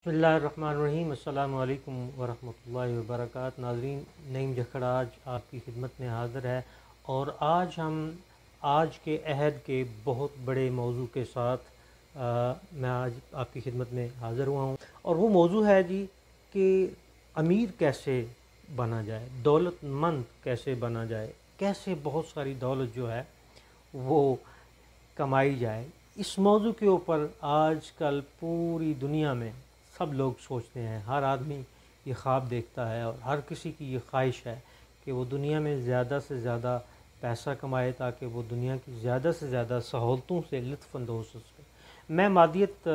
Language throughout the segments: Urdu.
بسم اللہ الرحمن الرحیم۔ السلام علیکم ورحمۃ اللہ وبرکاتہ۔ ناظرین، نعیم جکھڑ آج آپ کی خدمت میں حاضر ہے، اور آج کے عہد کے بہت بڑے موضوع کے ساتھ میں آج آپ کی خدمت میں حاضر ہوا ہوں، اور وہ موضوع ہے جی کہ امیر کیسے بنا جائے، دولت مند کیسے بنا جائے، کیسے بہت ساری دولت جو ہے وہ کمائی جائے۔ اس موضوع کے اوپر آج کل پوری دنیا میں سب لوگ سوچتے ہیں، ہر آدمی یہ خواب دیکھتا ہے، اور ہر کسی کی یہ خواہش ہے کہ وہ دنیا میں زیادہ سے زیادہ پیسہ کمائے تاکہ وہ دنیا کی زیادہ سے زیادہ سہولتوں سے لطف اندوز ہو سکے۔ میں مادیت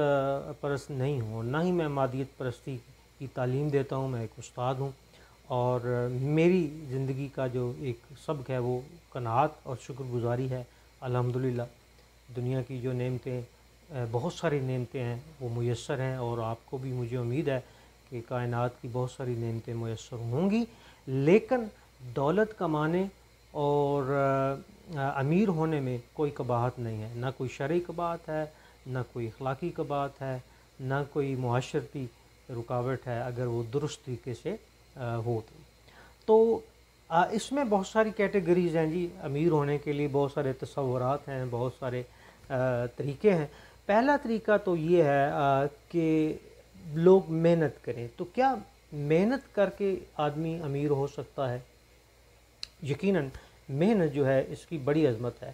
پرست نہیں ہوں، نہ ہی میں مادیت پرستی کی تعلیم دیتا ہوں، میں ایک استاد ہوں، اور میری زندگی کا جو ایک سبق ہے وہ قناعت اور شکر گزاری ہے۔ الحمدللہ دنیا کی جو نعمتیں، بہت ساری نعمتیں ہیں وہ میسر ہیں، اور آپ کو بھی مجھے امید ہے کہ کائنات کی بہت ساری نعمتیں میسر ہوں گی، لیکن دولت کمانے اور امیر ہونے میں کوئی قباحت نہیں ہے، نہ کوئی شرعی قباحت ہے، نہ کوئی اخلاقی قباحت ہے، نہ کوئی معاشرتی رکاوٹ ہے، اگر وہ درست طریقے سے ہو تو اس میں بہت ساری کیٹیگریز ہیں جی۔ امیر ہونے کے لیے بہت سارے تصورات ہیں، بہت سارے طریقے ہیں۔ پہلا طریقہ تو یہ ہے کہ لوگ محنت کریں۔ تو کیا محنت کر کے آدمی امیر ہو سکتا ہے؟ یقیناً محنت جو ہے اس کی بڑی عظمت ہے،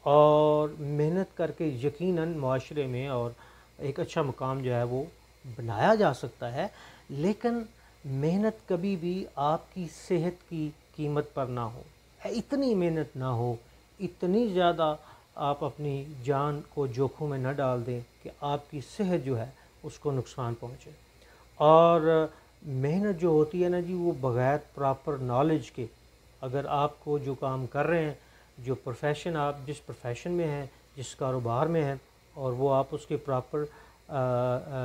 اور محنت کر کے یقیناً معاشرے میں اور ایک اچھا مقام جو ہے وہ بنایا جا سکتا ہے، لیکن محنت کبھی بھی آپ کی صحت کی قیمت پر نہ ہو۔ اتنی محنت نہ ہو، اتنی زیادہ آپ اپنی جان کو جوکھوں میں نہ ڈال دیں کہ آپ کی صحت جو ہے اس کو نقصان پہنچے۔ اور محنت جو ہوتی ہے نا جی، وہ بغیر پراپر نالج کے، اگر آپ کو جو کام کر رہے ہیں، جو پروفیشن آپ جس پروفیشن میں ہیں، جس کاروبار میں ہیں، اور وہ آپ اس کے پراپر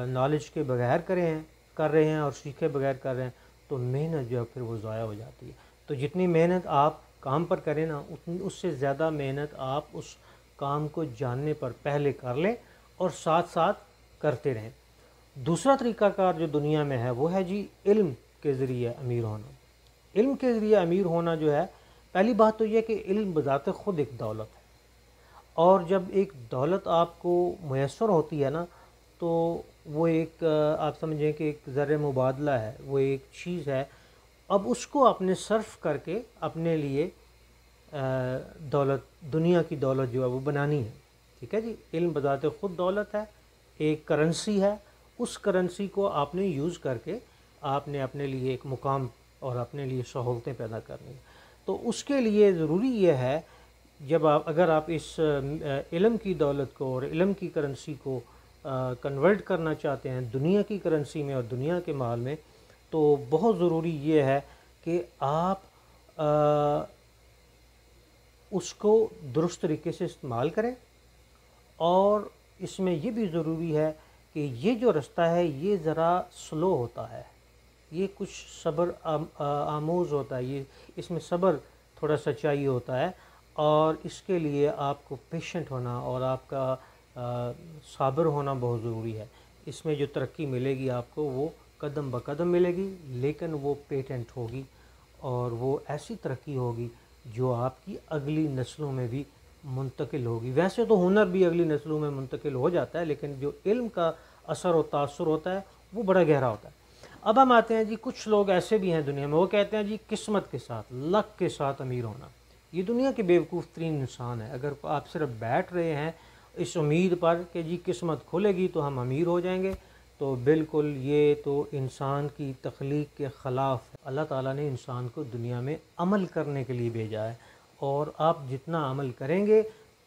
نالج کے بغیر کر رہے ہیں اور سیکھے بغیر کر رہے ہیں، تو محنت جو ہے پھر وہ ضائع ہو جاتی ہے۔ تو جتنی محنت آپ کام پر کریں نا، اس سے زیادہ محنت آپ اس کام کو جاننے پر پہلے کر لیں اور ساتھ ساتھ کرتے رہیں۔ دوسرا طریقہ کار جو دنیا میں ہے وہ ہے جی علم کے ذریعے امیر ہونا۔ علم کے ذریعے امیر ہونا جو ہے، پہلی بات تو یہ کہ علم بذات خود ایک دولت ہے، اور جب ایک دولت آپ کو میسر ہوتی ہے نا، تو وہ ایک آپ سمجھیں کہ ایک زر مبادلہ ہے، وہ ایک چیز ہے۔ اب اس کو آپ نے صرف کر کے اپنے لیے دولت، دنیا کی دولت جو ہے وہ بنانی ہے، ٹھیک ہے جی۔ علم بذات خود دولت ہے، ایک کرنسی ہے، اس کرنسی کو آپ نے یوز کر کے آپ نے اپنے لیے ایک مقام اور اپنے لیے سہولتیں پیدا کرنی ہیں۔ تو اس کے لیے ضروری یہ ہے، اگر آپ اس علم کی دولت کو اور علم کی کرنسی کو کنورٹ کرنا چاہتے ہیں دنیا کی کرنسی میں اور دنیا کے مال میں، تو بہت ضروری یہ ہے کہ آپ اس کو درست طریقے سے استعمال کریں، اور اس میں یہ بھی ضروری ہے کہ یہ جو رستہ ہے یہ ذرا سلو ہوتا ہے، یہ کچھ صبر آموز ہوتا ہے، یہ اس میں صبر تھوڑا سا چاہیے ہوتا ہے، اور اس کے لیے آپ کو پیشنٹ ہونا اور آپ کا صابر ہونا بہت ضروری ہے۔ اس میں جو ترقی ملے گی آپ کو وہ قدم بقدم ملے گی، لیکن وہ پیٹنٹ ہوگی، اور وہ ایسی ترقی ہوگی جو آپ کی اگلی نسلوں میں بھی منتقل ہوگی۔ ویسے تو ہنر بھی اگلی نسلوں میں منتقل ہو جاتا ہے، لیکن جو علم کا اثر و تاثر ہوتا ہے وہ بڑا گہرا ہوتا ہے۔ اب ہم آتے ہیں جی، کچھ لوگ ایسے بھی ہیں دنیا میں، وہ کہتے ہیں جی قسمت کے ساتھ، لک کے ساتھ امیر ہونا۔ یہ دنیا کے بیوقوف ترین انسان ہے۔ اگر آپ صرف بیٹھ رہے ہیں اس امید پر کہ جی قسمت کھلے گی تو ہم امیر ہو جائیں گے، تو بالکل یہ تو انسان کی تخلیق کے خلاف ہے۔ اللہ تعالیٰ نے انسان کو دنیا میں عمل کرنے کے لیے بھیجا ہے، اور آپ جتنا عمل کریں گے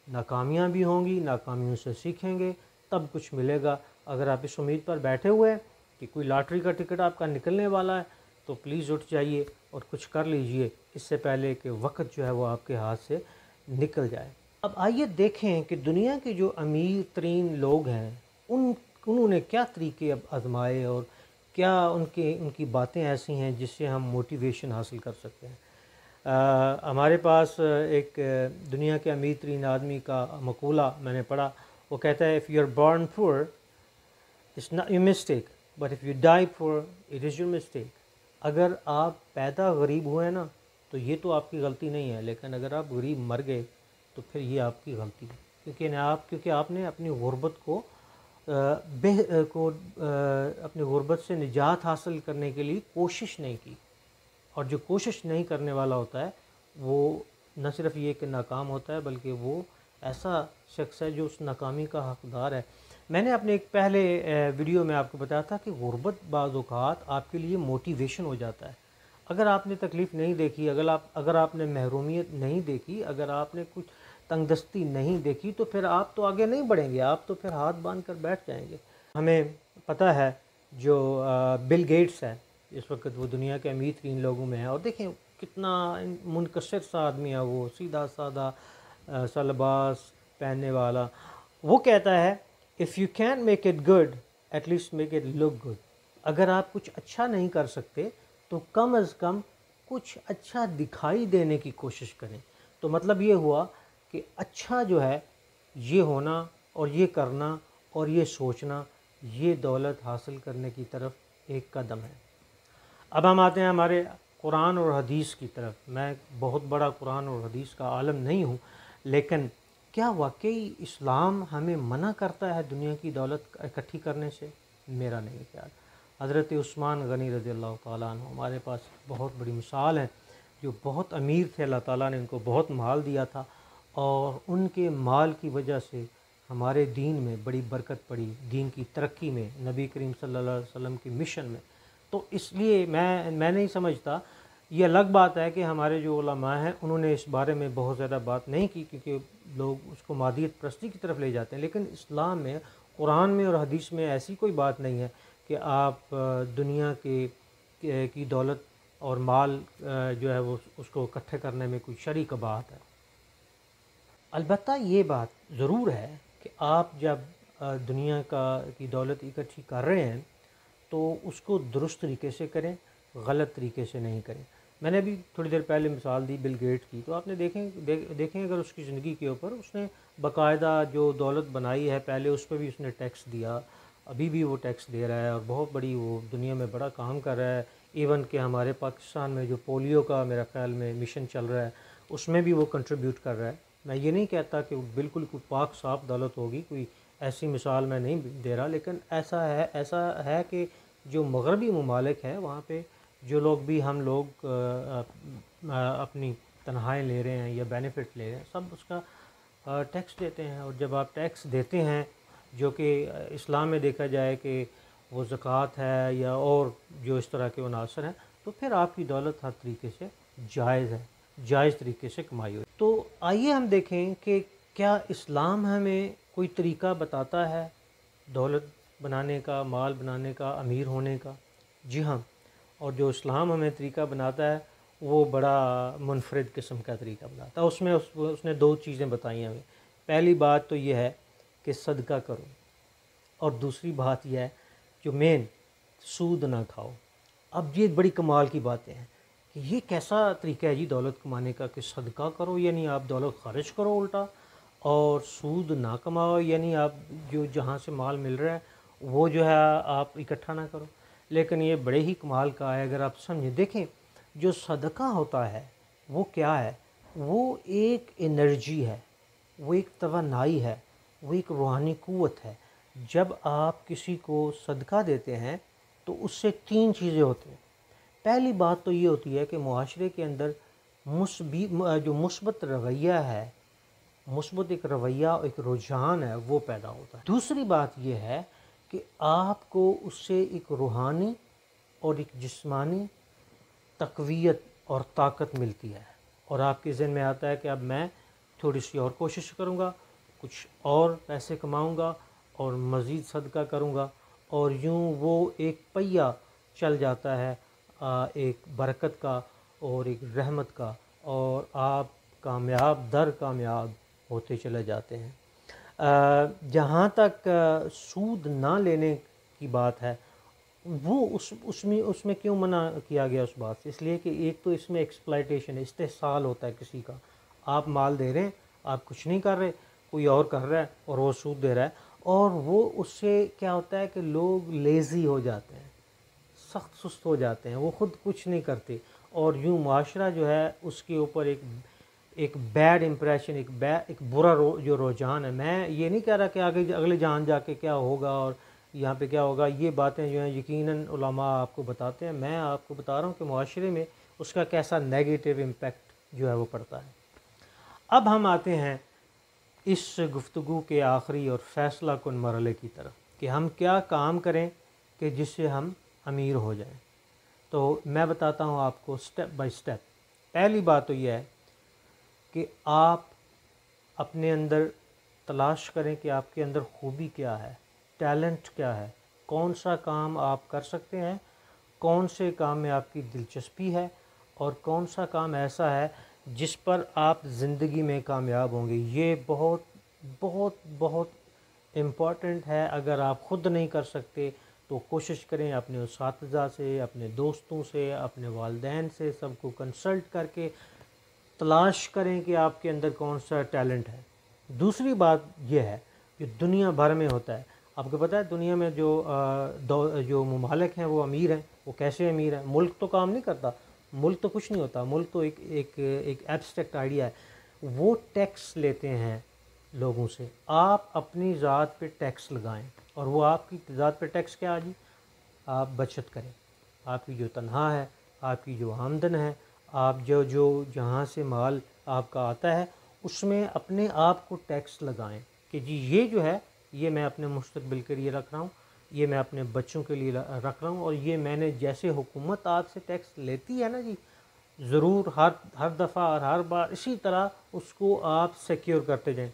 ناکامیاں بھی ہوں گی، ناکامیوں سے سیکھیں گے، تب کچھ ملے گا۔ اگر آپ اس امید پر بیٹھے ہوئے ہیں کہ کوئی لاٹری کا ٹکٹ آپ کا نکلنے والا ہے، تو پلیز اٹھ جائیے اور کچھ کر لیجئے اس سے پہلے کہ وقت جو ہے وہ آپ کے ہاتھ سے نکل جائے۔ اب آئیے دیکھیں کہ دنیا کے جو امیر ترین لوگ ہیں انہوں نے کیا طریقے اب آزمائے، اور کیا ان کی باتیں ایسی ہیں جس سے ہم موٹیویشن حاصل کر سکتے ہیں۔ ہمارے پاس ایک دنیا کے امیر ترین آدمی کا مقولہ میں نے پڑھا، وہ کہتا ہے if you are born poor it's not a mistake but if you die for it is your mistake. اگر آپ پیدا غریب ہوئے نا تو یہ تو آپ کی غلطی نہیں ہے, لیکن اگر آپ غریب مر گئے تو پھر یہ آپ کی غلطی ہے, کیونکہ آپ نے اپنی غربت کو اپنی غربت سے نجات حاصل کرنے کے لیے کوشش نہیں کی. اور جو کوشش نہیں کرنے والا ہوتا ہے وہ نہ صرف یہ کہ ناکام ہوتا ہے, بلکہ وہ ایسا شخص ہے جو اس ناکامی کا حقدار ہے. میں نے اپنے ایک پہلے ویڈیو میں آپ کو بتایا تھا کہ غربت بعض اوقات آپ کے لیے موٹیویشن ہو جاتا ہے. اگر آپ نے تکلیف نہیں دیکھی, اگر آپ نے محرومیت نہیں دیکھی, اگر آپ نے کچھ تنگ دستی نہیں دیکھی, تو پھر آپ تو آگے نہیں بڑھیں گے, آپ تو پھر ہاتھ باندھ کر بیٹھ جائیں گے. ہمیں پتہ ہے جو بل گیٹس ہے اس وقت وہ دنیا کے امیر ترین لوگوں میں ہے, اور دیکھیں کتنا منکسر سا آدمی ہے, وہ سیدھا سادہ سا لباس پہننے والا. وہ کہتا ہے if you can make it good at least make it look good. اگر آپ کچھ اچھا نہیں کر سکتے تو کم از کم کچھ اچھا دکھائی دینے کی کوشش کریں. تو مطلب یہ ہوا کہ اچھا جو ہے یہ ہونا اور یہ کرنا اور یہ سوچنا, یہ دولت حاصل کرنے کی طرف ایک قدم ہے. اب ہم آتے ہیں ہمارے قرآن اور حدیث کی طرف. میں بہت بڑا قرآن اور حدیث کا عالم نہیں ہوں, لیکن کیا واقعی اسلام ہمیں منع کرتا ہے دنیا کی دولت اکٹھی کرنے سے؟ میرا نہیں خیال. حضرت عثمان غنی رضی اللہ تعالیٰ عنہ ہمارے پاس بہت بڑی مثال ہے, جو بہت امیر تھے, اللہ تعالیٰ نے ان کو بہت مال دیا تھا, اور ان کے مال کی وجہ سے ہمارے دین میں بڑی برکت پڑی, دین کی ترقی میں, نبی کریم صلی اللہ علیہ وسلم کی مشن میں. تو اس لیے میں نہیں سمجھتا, یہ الگ بات ہے کہ ہمارے جو علماء ہیں انہوں نے اس بارے میں بہت زیادہ بات نہیں کی, کیونکہ لوگ اس کو مادیت پرستی کی طرف لے جاتے ہیں. لیکن اسلام میں, قرآن میں اور حدیث میں ایسی کوئی بات نہیں ہے کہ آپ دنیا کی دولت اور مال جو ہے وہ اس کو اکٹھے کرنے میں کوئی شریک بات ہے. البتہ یہ بات ضرور ہے کہ آپ جب دنیا کی دولت اکٹھی کر رہے ہیں تو اس کو درست طریقے سے کریں, غلط طریقے سے نہیں کریں. میں نے ابھی تھوڑی دیر پہلے مثال دی بل گیٹس کی, تو آپ نے دیکھیں اگر اس کی زندگی کے اوپر اس نے باقاعدہ جو دولت بنائی ہے, پہلے اس پہ بھی اس نے ٹیکس دیا, ابھی بھی وہ ٹیکس دے رہا ہے, اور بہت بڑی وہ دنیا میں بڑا کام کر رہا ہے. ایون کہ ہمارے پاکستان میں جو پولیو کا میرا خیال میں مشن چل رہا ہے اس میں بھی وہ کنٹریبیوٹ کر رہا ہے. میں یہ نہیں کہتا کہ بالکل کوئی پاک صاف دولت ہوگی, کوئی ایسی مثال میں نہیں دے رہا, لیکن ایسا ہے کہ جو مغربی ممالک ہیں وہاں پہ جو لوگ بھی, ہم لوگ اپنی تنخواہیں لے رہے ہیں یا بینیفٹ لے رہے ہیں, سب اس کا ٹیکس دیتے ہیں. اور جب آپ ٹیکس دیتے ہیں, جو کہ اسلام میں دیکھا جائے کہ وہ زکوٰۃ ہے یا اور جو اس طرح کے عناصر ہیں, تو پھر آپ کی دولت ہر طریقے سے جائز ہے, جائز طریقے سے کمائی ہوئی. تو آئیے ہم دیکھیں کہ کیا اسلام ہمیں کوئی طریقہ بتاتا ہے دولت بنانے کا, مال بنانے کا, امیر ہونے کا؟ جی ہاں. اور جو اسلام ہمیں طریقہ بناتا ہے وہ بڑا منفرد قسم کا طریقہ بناتا ہے. اس نے دو چیزیں بتائی ہمیں. پہلی بات تو یہ ہے کہ صدقہ کرو, اور دوسری بات یہ ہے جو مین, سود نہ کھاؤ. اب یہ بڑی کمال کی باتیں ہیں کہ یہ کیسا طریقہ ہے جی دولت کمانے کا, کہ صدقہ کرو یعنی آپ دولت خرچ کرو الٹا, اور سود نہ کماؤ یعنی آپ جو جہاں سے مال مل رہا ہے وہ جو ہے آپ اکٹھا نہ کرو. لیکن یہ بڑے ہی کمال کا ہے اگر آپ سمجھیں. دیکھیں جو صدقہ ہوتا ہے وہ کیا ہے, وہ ایک انرجی ہے, وہ ایک توانائی ہے, وہ ایک روحانی قوت ہے. جب آپ کسی کو صدقہ دیتے ہیں تو اس سے تین چیزیں ہوتی ہیں. پہلی بات تو یہ ہوتی ہے کہ معاشرے کے اندر جو مثبت رویہ ہے, مثبت ایک رویہ, ایک رجحان ہے, وہ پیدا ہوتا ہے. دوسری بات یہ ہے کہ آپ کو اس سے ایک روحانی اور ایک جسمانی تقویت اور طاقت ملتی ہے, اور آپ کے ذہن میں آتا ہے کہ اب میں تھوڑی سی اور کوشش کروں گا, کچھ اور پیسے کماؤں گا اور مزید صدقہ کروں گا, اور یوں وہ ایک پہیہ چل جاتا ہے ایک برکت کا اور ایک رحمت کا, اور آپ کامیاب ہوتے چلے جاتے ہیں. جہاں تک سود نہ لینے کی بات ہے, وہ اس میں کیوں منع کیا گیا اس بات سے؟ اس لیے کہ ایک تو اس میں ایکسپلائٹیشن, استحصال ہوتا ہے کسی کا. آپ مال دے رہے ہیں, آپ کچھ نہیں کر رہے, کوئی اور کر رہا ہے اور وہ سود دے رہا ہے, اور وہ اس سے کیا ہوتا ہے کہ لوگ لیزی ہو جاتے ہیں، سخت سست ہو جاتے ہیں، وہ خود کچھ نہیں کرتے، اور یوں معاشرہ جو ہے اس کے اوپر ایک بیڈ امپریشن، ایک برا جو رجحان ہے. میں یہ نہیں کہہ رہا کہ آگے اگلے جہان جا کے کیا ہوگا اور یہاں پہ کیا ہوگا، یہ باتیں جو ہیں یقیناً علماء آپ کو بتاتے ہیں. میں آپ کو بتا رہا ہوں کہ معاشرے میں اس کا کیسا نیگیٹو امپیکٹ جو ہے وہ پڑتا ہے. اب ہم آتے ہیں اس گفتگو کے آخری اور فیصلہ کن مرحلے کی طرف کہ ہم کیا کام کریں کہ جس سے ہم امیر ہو جائیں. تو میں بتاتا ہوں آپ کو سٹیپ بائی سٹیپ. پہلی بات تو یہ ہے کہ آپ اپنے اندر تلاش کریں کہ آپ کے اندر خوبی کیا ہے، ٹیلنٹ کیا ہے، کون سا کام آپ کر سکتے ہیں، کون سے کام میں آپ کی دلچسپی ہے، اور کون سا کام ایسا ہے جس پر آپ زندگی میں کامیاب ہوں گے. یہ بہت بہت بہت امپورٹنٹ ہے. اگر آپ خود نہیں کر سکتے تو کوشش کریں اپنے اساتذہ سے، اپنے دوستوں سے، اپنے والدین سے، سب کو کنسلٹ کر کے تلاش کریں کہ آپ کے اندر کون سا ٹیلنٹ ہے. دوسری بات یہ ہے کہ دنیا بھر میں ہوتا ہے، آپ کو پتہ ہے دنیا میں جو ممالک ہیں وہ امیر ہیں. وہ کیسے امیر ہیں؟ ملک تو کام نہیں کرتا، ملک تو کچھ نہیں ہوتا، ملک تو ایک ایبسٹریکٹ آئیڈیا ہے. وہ ٹیکس لیتے ہیں لوگوں سے. آپ اپنی ذات پہ ٹیکس لگائیں، اور وہ آپ کی ذات پہ ٹیکس کیا جی؟ آپ بچت کریں. آپ کی جو تنخواہ ہے، آپ کی جو آمدن ہے، آپ جو جہاں سے مال آپ کا آتا ہے اس میں اپنے آپ کو ٹیکس لگائیں کہ جی یہ جو ہے یہ میں اپنے مستقبل کے لیے رکھ رہا ہوں، یہ میں اپنے بچوں کے لیے رکھ رہا ہوں، اور یہ میں نے جیسے حکومت آپ سے ٹیکس لیتی ہے نا جی، ضرور ہر دفعہ اور ہر بار اسی طرح اس کو آپ سیکیور کرتے جائیں.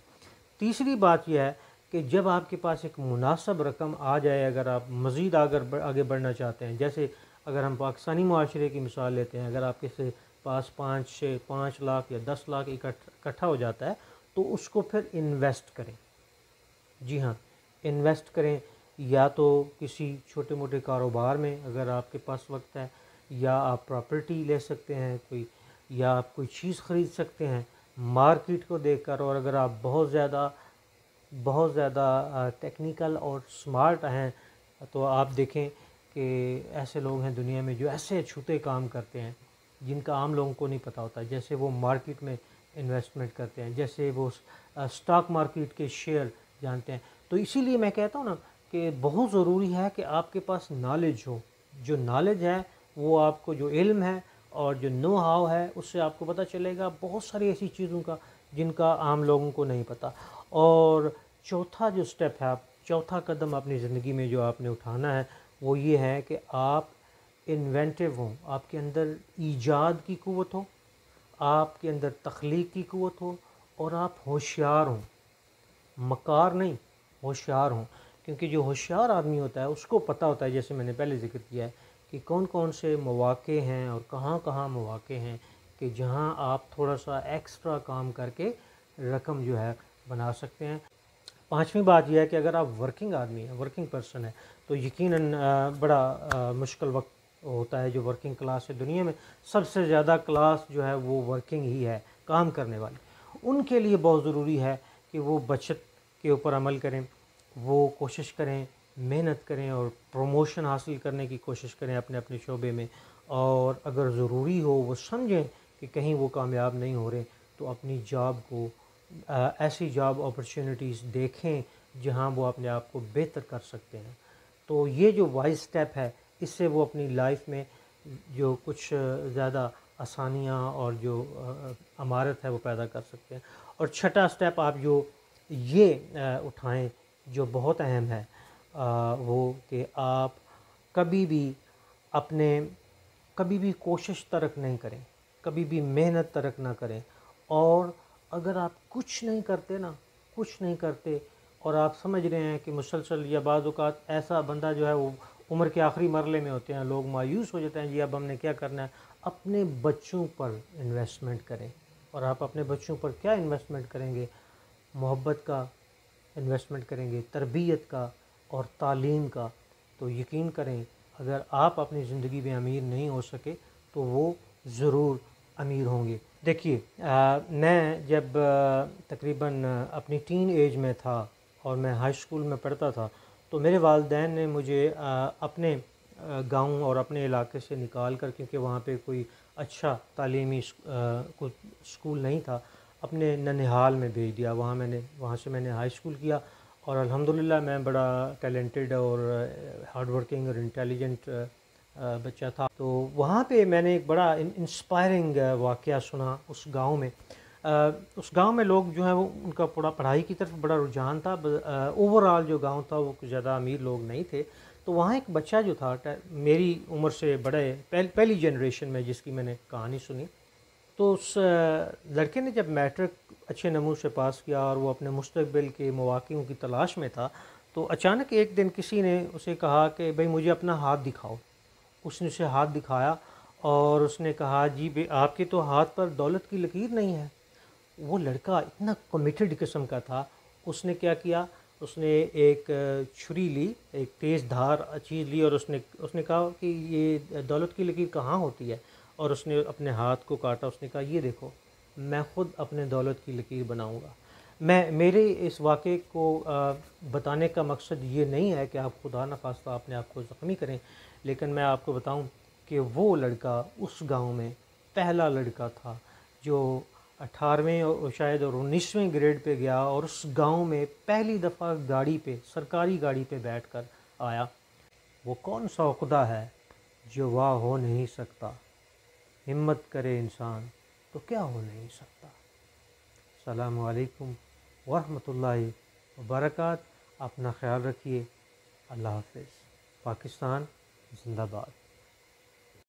تیسری بات یہ ہے کہ جب آپ کے پاس ایک مناسب رقم آ جائے، اگر آپ مزید آگے بڑھنا چاہتے ہیں، جیسے اگر ہم پاکستانی معاشرے کی مثال لیتے ہیں، اگر آپ کے پاس 5 لاکھ یا 10 لاکھ اکٹھا ہو جاتا ہے تو اس کو پھر انویسٹ کریں. جی ہاں، انویسٹ کریں، یا تو کسی چھوٹے موٹے کاروبار میں اگر آپ کے پاس وقت ہے، یا آپ پراپرٹی لے سکتے ہیں کوئی، یا آپ کوئی چیز خرید سکتے ہیں مارکیٹ کو دیکھ کر. اور اگر آپ بہت زیادہ ٹیکنیکل اور سمارٹ ہیں تو آپ دیکھیں کہ ایسے لوگ ہیں دنیا میں جو ایسے چھوٹے کام کرتے ہیں جن کا عام لوگوں کو نہیں پتہ ہوتا. جیسے وہ مارکیٹ میں انویسٹمنٹ کرتے ہیں، جیسے وہ سٹاک مارکیٹ کے شیئر جانتے ہیں. تو اسی لیے میں کہتا ہوں نا کہ بہت ضروری ہے کہ آپ کے پاس نالج ہو. جو نالج ہے وہ آپ کو، جو علم ہے اور جو نو ہاؤ ہے، اس سے آپ کو پتہ چلے گا بہت ساری ایسی چیزوں کا جن کا عام لوگوں کو نہیں پتہ. اور چوتھا جو سٹیپ ہے، چوتھا قدم اپنی زندگی میں جو آپ نے اٹھانا ہے وہ یہ ہے کہ آپ انوینٹیو ہوں، آپ کے اندر ایجاد کی قوت ہو، آپ کے اندر تخلیق کی قوت ہو، اور آپ ہوشیار ہوں. مکار نہیں، ہوشیار ہوں. کیونکہ جو ہوشیار آدمی ہوتا ہے اس کو پتہ ہوتا ہے، جیسے میں نے پہلے ذکر کیا ہے، کہ کون کون سے مواقع ہیں اور کہاں کہاں مواقع ہیں کہ جہاں آپ تھوڑا سا ایکسٹرا کام کر کے رقم جو ہے بنا سکتے ہیں. پانچویں بات یہ ہے کہ اگر آپ ورکنگ آدمی ہیں، ورکنگ پرسن ہے، تو یقیناً بڑا مشکل وقت ہوتا ہے. جو ورکنگ کلاس ہے دنیا میں سب سے زیادہ کلاس جو ہے وہ ورکنگ ہی ہے، کام کرنے والی. ان کے لیے بہت ضروری ہے کہ وہ بچت کے اوپر عمل کریں، وہ کوشش کریں، محنت کریں، اور پروموشن حاصل کرنے کی کوشش کریں اپنے اپنے شعبے میں. اور اگر ضروری ہو، وہ سمجھیں کہ کہیں وہ کامیاب نہیں ہو رہے، تو اپنی جاب کو ایسی جاب اپرچونیٹیز دیکھیں جہاں وہ اپنے آپ کو بہتر کر سکتے ہیں. تو یہ جو وائز سٹیپ ہے، اس سے وہ اپنی لائف میں جو کچھ زیادہ آسانیاں اور جو امارت ہے وہ پیدا کر سکتے ہیں. اور چھٹا سٹیپ آپ جو یہ اٹھائیں جو بہت اہم ہے، وہ کہ آپ کبھی بھی کوشش ترک نہیں کریں، کبھی بھی محنت ترک نہ کریں. اور اگر آپ کچھ نہیں کرتے اور آپ سمجھ رہے ہیں کہ مسلسل، یا بعض اوقات ایسا بندہ جو ہے وہ عمر کے آخری مرحلے میں ہوتے ہیں، لوگ مایوس ہو جاتے ہیں، جی اب ہم نے کیا کرنا ہے. اپنے بچوں پر انویسٹمنٹ کریں. اور آپ اپنے بچوں پر کیا انویسٹمنٹ کریں گے؟ محبت کا انویسٹمنٹ کریں گے، تربیت کا اور تعلیم کا. تو یقین کریں اگر آپ اپنی زندگی میں امیر نہیں ہو سکے تو وہ ضرور امیر ہوں گے. دیکھیے، میں جب تقریباً اپنی ٹین ایج میں تھا اور میں ہائی اسکول میں پڑھتا تھا، تو میرے والدین نے مجھے اپنے گاؤں اور اپنے علاقے سے نکال کر، کیونکہ وہاں پہ کوئی اچھا تعلیمی کوئی اسکول نہیں تھا، اپنے ننھیال میں بھیج دیا۔ وہاں سے میں نے ہائی اسکول کیا، اور الحمدللہ میں بڑا ٹیلنٹڈ اور ہارڈ ورکنگ اور انٹیلیجنٹ بچہ تھا۔ تو وہاں پہ میں نے ایک بڑا انسپائرنگ واقعہ سنا اس گاؤں میں۔ اس گاؤں میں لوگ جو ہیں وہ ان کا پڑھائی کی طرف بڑا رجحان تھا، اوور آل جو گاؤں تھا وہ کچھ زیادہ امیر لوگ نہیں تھے۔ تو وہاں ایک بچہ جو تھا میری عمر سے بڑے، پہلی جنریشن میں جس کی میں نے کہانی سنی، تو اس لڑکے نے جب میٹرک اچھے نمبر سے پاس کیا اور وہ اپنے مستقبل کے مواقعوں کی تلاش میں تھا، تو اچانک ایک دن کسی نے اسے کہا کہ بھئی مجھے اپنا ہاتھ دکھاؤ۔ اس نے اسے ہاتھ دکھایا اور اس نے کہا جی آپ کے تو ہاتھ پر دولت کی لکیر نہیں ہے۔ وہ لڑکا اتنا کمیٹڈ قسم کا تھا، اس نے کیا کیا، اس نے ایک چھری لی، ایک تیز دھار چیز لی، اور اس نے کہا کہ یہ دولت کی لکیر کہاں ہوتی ہے، اور اس نے اپنے ہاتھ کو کاٹا۔ اس نے کہا یہ دیکھو، میں خود اپنے دولت کی لکیر بناؤں گا۔ میرے اس واقعے کو بتانے کا مقصد یہ نہیں ہے کہ آپ خدا نخواستہ اپنے آپ کو زخمی کریں، لیکن میں آپ کو بتاؤں کہ وہ لڑکا اس گاؤں میں پہلا لڑکا تھا جو 18ویں اور شاید 19ویں گریڈ پہ گیا، اور اس گاؤں میں پہلی دفعہ گاڑی پہ، سرکاری گاڑی پہ بیٹھ کر آیا۔ وہ کون سا عقدہ ہے جو واہ ہو نہیں سکتا، ہمت کرے انسان تو کیا ہو نہیں سکتا۔ السلام علیکم ورحمۃ اللہ وبرکاتہ۔ اپنا خیال رکھیے۔ اللہ حافظ۔ پاکستان زندہ باد۔